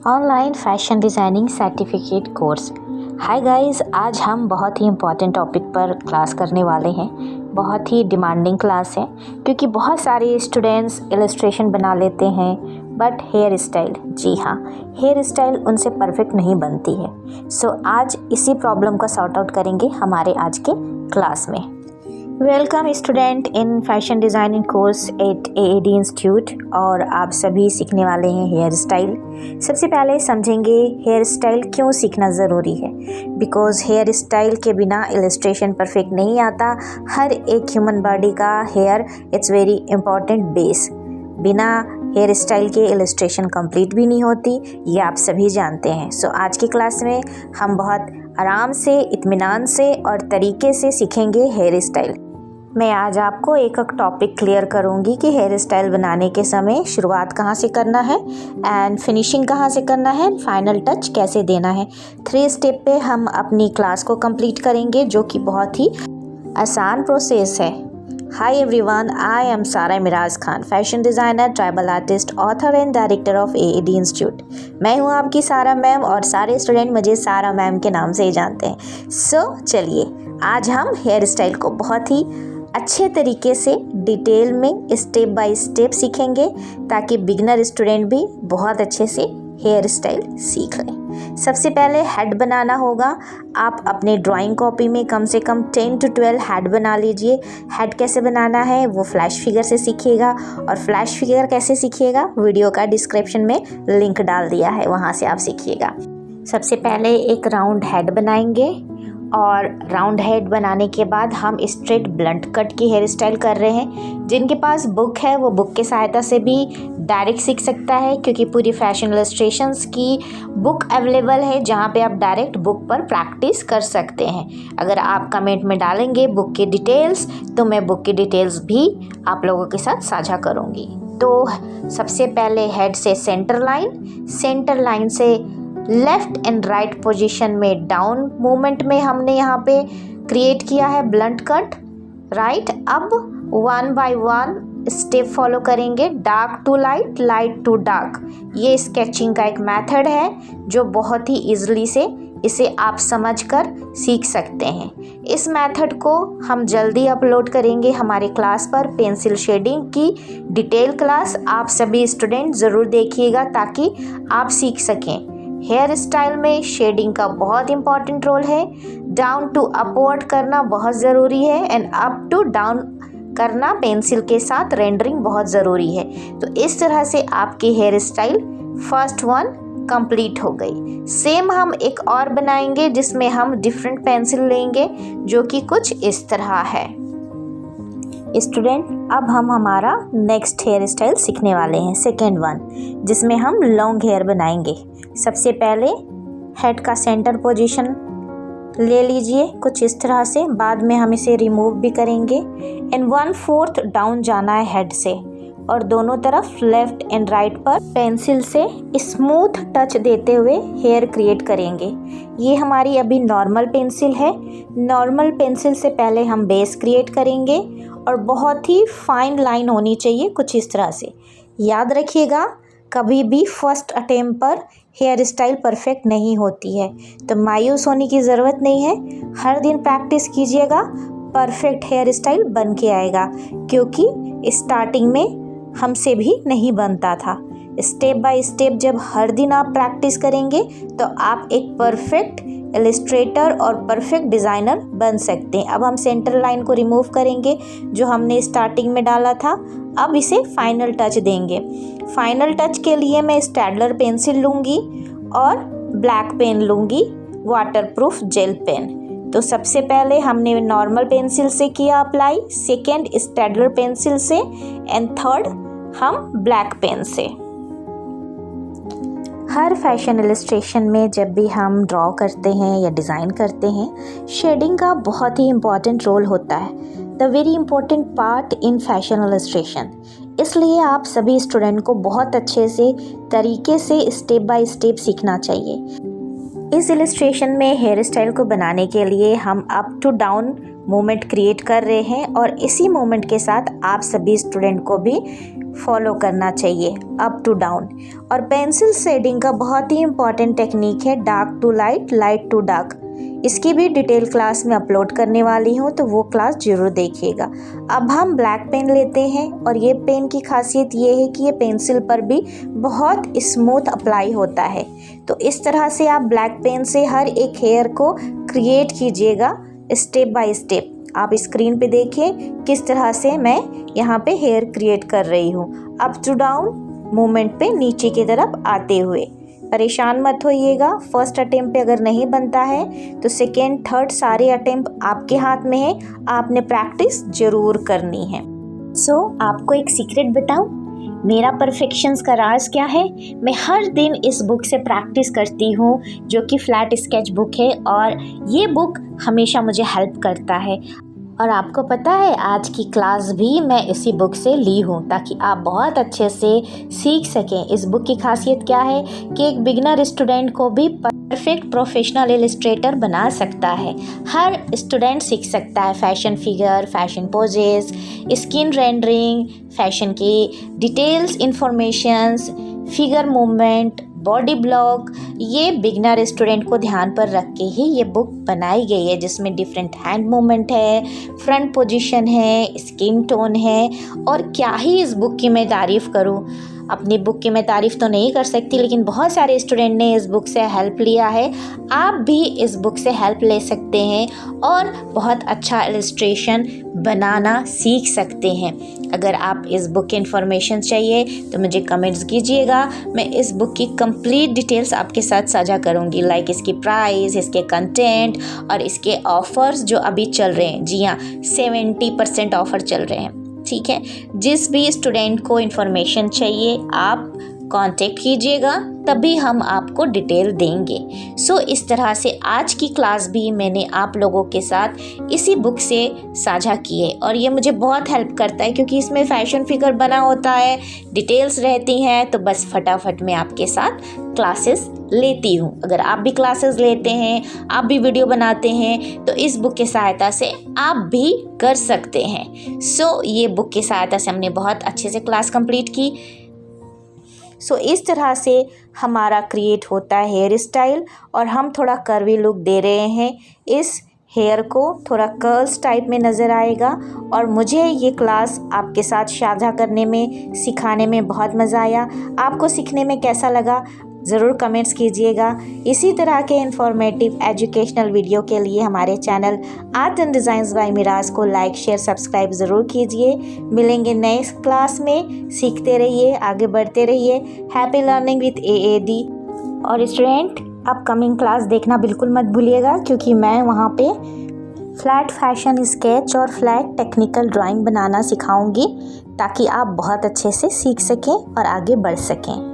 Online fashion designing certificate course. Hi guys, आज हम बहुत ही इम्पॉर्टेंट टॉपिक पर क्लास करने वाले हैं। बहुत ही डिमांडिंग क्लास है क्योंकि बहुत सारे स्टूडेंट्स इलस्ट्रेशन बना लेते हैं बट हेयर स्टाइल, जी हाँ, हेयर स्टाइल उनसे परफेक्ट नहीं बनती है। सो आज इसी प्रॉब्लम का सॉर्ट आउट करेंगे हमारे आज के क्लास में। Welcome student in fashion designing course eight AAD institute. और आप सभी सीखने वाले हैं हेयर स्टाइल। सबसे पहले समझेंगे हेयर स्टाइल क्यों सीखना ज़रूरी है। बिकॉज़ हेयर स्टाइल के बिना इलस्ट्रेशन परफेक्ट नहीं आता। हर एक ह्यूमन बॉडी का hair it's very important base. बिना हेयर स्टाइल के इलस्ट्रेशन कंप्लीट भी नहीं होती, ये आप सभी जानते हैं। सो आज की क्लास में हम बहुत आराम से, इत्मीनान से और तरीके से सीखेंगे हेयर स्टाइल। मैं आज आपको एक टॉपिक क्लियर करूंगी कि हेयर स्टाइल बनाने के समय शुरुआत कहाँ से करना है एंड फिनिशिंग कहाँ से करना है, फाइनल टच कैसे देना है। 3 स्टेप पे हम अपनी क्लास को कंप्लीट करेंगे जो कि बहुत ही आसान प्रोसेस है। Hi everyone, I am Sara Miraj Khan, fashion designer, tribal artist, author and director of AAD institute. मैं हूँ आपकी सारा मैम और सारे स्टूडेंट मुझे सारा मैम के नाम से ही जानते हैं। सो चलिए, आज हम हेयर स्टाइल को बहुत ही अच्छे तरीके से डिटेल में स्टेप बाय स्टेप सीखेंगे ताकि बिगिनर स्टूडेंट भी बहुत अच्छे से हेयर स्टाइल सीख लें। सबसे पहले हेड बनाना होगा। आप अपने ड्राइंग कॉपी में कम से कम 10 to 12 हेड बना लीजिए। हेड कैसे बनाना है वो फ्लैश फिगर से सीखिएगा, और फ्लैश फिगर कैसे सीखिएगा वीडियो का डिस्क्रिप्शन में लिंक डाल दिया है, वहाँ से आप सीखिएगा। सबसे पहले एक राउंड हेड बनाएंगे और राउंड हेड बनाने के बाद हम स्ट्रेट ब्लंट कट की हेयर स्टाइल कर रहे हैं। जिनके पास बुक है वो बुक की सहायता से भी डायरेक्ट सीख सकता है क्योंकि पूरी फैशन इलस्ट्रेशंस की बुक अवेलेबल है जहाँ पे आप डायरेक्ट बुक पर प्रैक्टिस कर सकते हैं। अगर आप कमेंट में डालेंगे बुक की डिटेल्स तो मैं बुक की डिटेल्स भी आप लोगों के साथ साझा करूँगी। तो सबसे पहले हेड से सेंटर लाइन से लेफ़्ट एंड राइट पोजीशन में डाउन मूवमेंट में हमने यहाँ पे क्रिएट किया है ब्लंट कट, राइट। अब 1 by 1 स्टेप फॉलो करेंगे, dark to light, light to dark. ये स्केचिंग का एक मेथड है जो बहुत ही ईजिली से इसे आप समझकर सीख सकते हैं। इस मेथड को हम जल्दी अपलोड करेंगे हमारे क्लास पर। पेंसिल शेडिंग की डिटेल क्लास आप सभी स्टूडेंट ज़रूर देखिएगा ताकि आप सीख सकें। हेयर स्टाइल में शेडिंग का बहुत इंपॉर्टेंट रोल है। डाउन टू अपवर्ड करना बहुत ज़रूरी है एंड अप टू डाउन करना पेंसिल के साथ रेंडरिंग बहुत ज़रूरी है। तो इस तरह से आपकी hair style first one complete हो गई। सेम हम एक और बनाएंगे जिसमें हम डिफरेंट पेंसिल लेंगे जो कि कुछ इस तरह है। स्टूडेंट, अब हम हमारा नेक्स्ट हेयर स्टाइल सीखने वाले हैं, सेकेंड वन, जिसमें हम लॉन्ग हेयर बनाएंगे। सबसे पहले हेड का सेंटर पोजीशन ले लीजिए कुछ इस तरह से। बाद में हम इसे रिमूव भी करेंगे एंड 1/4 डाउन जाना है हेड से, और दोनों तरफ लेफ्ट एंड राइट पर पेंसिल से स्मूथ टच देते हुए हेयर क्रिएट करेंगे। ये हमारी अभी नॉर्मल पेंसिल है। नॉर्मल पेंसिल से पहले हम बेस क्रिएट करेंगे और बहुत ही फाइन लाइन होनी चाहिए कुछ इस तरह से। याद रखिएगा, कभी भी फर्स्ट अटेम्प्ट पर हेयर स्टाइल परफेक्ट नहीं होती है, तो मायूस होने की ज़रूरत नहीं है। हर दिन प्रैक्टिस कीजिएगा, परफेक्ट हेयर स्टाइल बन के आएगा, क्योंकि स्टार्टिंग में हमसे भी नहीं बनता था। स्टेप बाय स्टेप जब हर दिन आप प्रैक्टिस करेंगे तो आप एक परफेक्ट इलस्ट्रेटर और परफेक्ट डिज़ाइनर बन सकते हैं। अब हम सेंटर लाइन को रिमूव करेंगे जो हमने स्टार्टिंग में डाला था। अब इसे फाइनल टच देंगे। फाइनल टच के लिए मैं स्टैडलर पेंसिल लूँगी और ब्लैक पेन लूँगी, वाटरप्रूफ जेल पेन। तो सबसे पहले हमने नॉर्मल पेंसिल से किया अप्लाई, सेकेंड स्टैडलर पेंसिल से एंड थर्ड हम ब्लैक पेन से। हर फैशन इलस्ट्रेशन में जब भी हम ड्रॉ करते हैं या डिज़ाइन करते हैं, शेडिंग का बहुत ही इम्पॉर्टेंट रोल होता है, the very important part in fashion illustration. इसलिए आप सभी स्टूडेंट को बहुत अच्छे से तरीके से स्टेप बाय स्टेप सीखना चाहिए। इस इलस्ट्रेशन में हेयर स्टाइल को बनाने के लिए हम up to down movement create कर रहे हैं और इसी मूवमेंट के साथ आप सभी स्टूडेंट को भी फॉलो करना चाहिए, अप टू डाउन। और पेंसिल शेडिंग का बहुत ही इम्पॉर्टेंट टेक्निक है dark to light, light to dark. इसकी भी डिटेल क्लास में अपलोड करने वाली हूँ, तो वो क्लास ज़रूर देखिएगा। अब हम ब्लैक पेन लेते हैं और ये पेन की खासियत ये है कि ये पेंसिल पर भी बहुत स्मूथ अप्लाई होता है। तो इस तरह से आप ब्लैक पेन से हर एक हेयर को क्रिएट कीजिएगा स्टेप बाय स्टेप। आप स्क्रीन पे देखिए किस तरह से मैं यहाँ पे हेयर क्रिएट कर रही हूँ, अप टू डाउन मूवमेंट पे नीचे की तरफ आते हुए। परेशान मत होइएगा, फर्स्ट अटेम्प्ट पे अगर नहीं बनता है तो सेकेंड, थर्ड सारे अटेम्प्ट आपके हाथ में है, आपने प्रैक्टिस ज़रूर करनी है। आपको एक सीक्रेट बताऊं, मेरा परफेक्शंस का राज क्या है? मैं हर दिन इस बुक से प्रैक्टिस करती हूँ, जो कि फ्लैट स्केच बुक है, और ये बुक हमेशा मुझे हेल्प करता है। और आपको पता है आज की क्लास भी मैं इसी बुक से ली हूँ, ताकि आप बहुत अच्छे से सीख सकें। इस बुक की खासियत क्या है कि एक बिगनर स्टूडेंट को भी परफेक्ट प्रोफेशनल इलस्ट्रेटर बना सकता है। हर स्टूडेंट सीख सकता है fashion figure, fashion poses, skin rendering, fashion की details, informations, figure movement, body block. ये बिगनर स्टूडेंट को ध्यान पर रख के ही ये बुक बनाई गई है, जिसमें डिफरेंट हैंड मूवमेंट है, फ्रंट पोजीशन है, स्किन टोन है। और क्या ही इस बुक की मैं तारीफ़ करूं, अपनी बुक की मैं तारीफ़ तो नहीं कर सकती, लेकिन बहुत सारे स्टूडेंट ने इस बुक से हेल्प लिया है। आप भी इस बुक से हेल्प ले सकते हैं और बहुत अच्छा इलस्ट्रेशन बनाना सीख सकते हैं। अगर आप इस बुक की इन्फॉर्मेशन चाहिए तो मुझे कमेंट्स कीजिएगा, मैं इस बुक की कंप्लीट डिटेल्स आपके साथ साझा करूंगी, लाइक इसकी प्राइस, इसके कंटेंट और इसके ऑफ़र्स जो अभी चल रहे हैं। जी हाँ, 70% ऑफ़र चल रहे हैं, ठीक है। जिस भी स्टूडेंट को इन्फॉर्मेशन चाहिए आप कांटेक्ट कीजिएगा, तभी हम आपको डिटेल देंगे। इस तरह से आज की क्लास भी मैंने आप लोगों के साथ इसी बुक से साझा की है, और ये मुझे बहुत हेल्प करता है क्योंकि इसमें फैशन फिगर बना होता है, डिटेल्स रहती हैं, तो बस फटाफट मैं आपके साथ क्लासेस लेती हूँ। अगर आप भी क्लासेस लेते हैं, आप भी वीडियो बनाते हैं, तो इस बुक की सहायता से आप भी कर सकते हैं। ये बुक की सहायता से हमने बहुत अच्छे से क्लास कंप्लीट की। इस तरह से हमारा क्रिएट होता है हेयर स्टाइल, और हम थोड़ा कर्वी लुक दे रहे हैं। इस हेयर को थोड़ा कर्ल्स टाइप में नज़र आएगा, और मुझे ये क्लास आपके साथ साझा करने में, सिखाने में बहुत मज़ा आया। आपको सीखने में कैसा लगा ज़रूर कमेंट्स कीजिएगा। इसी तरह के इन्फॉर्मेटिव एजुकेशनल वीडियो के लिए हमारे channel art and designs by Miraj को लाइक, शेयर, सब्सक्राइब ज़रूर कीजिए। मिलेंगे नेक्स्ट क्लास में, सीखते रहिए, आगे बढ़ते रहिए। Happy learning with AAD। और स्टूडेंट, अपकमिंग क्लास देखना बिल्कुल मत भूलिएगा, क्योंकि मैं वहाँ पे फ्लैट फैशन स्केच और फ्लैट टेक्निकल ड्राइंग बनाना सिखाऊंगी, ताकि आप बहुत अच्छे से सीख सकें और आगे बढ़ सकें।